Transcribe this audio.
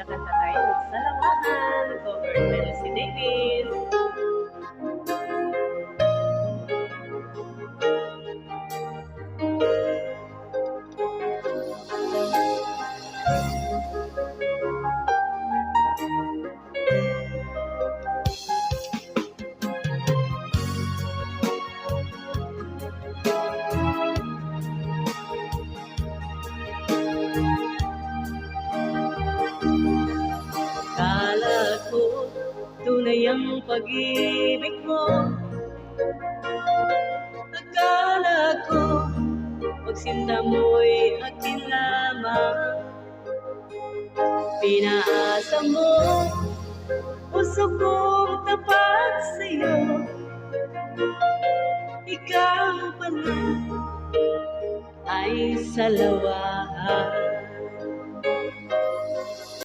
kakanta tayo ng Salawahan, cover by si David. Kala ko tunay ang pag-ibig mo, akala ko pagsinta mo'y akin lamang. Pinaasa mo puso kong tapat sa'yo, ikaw pala ay salawahan.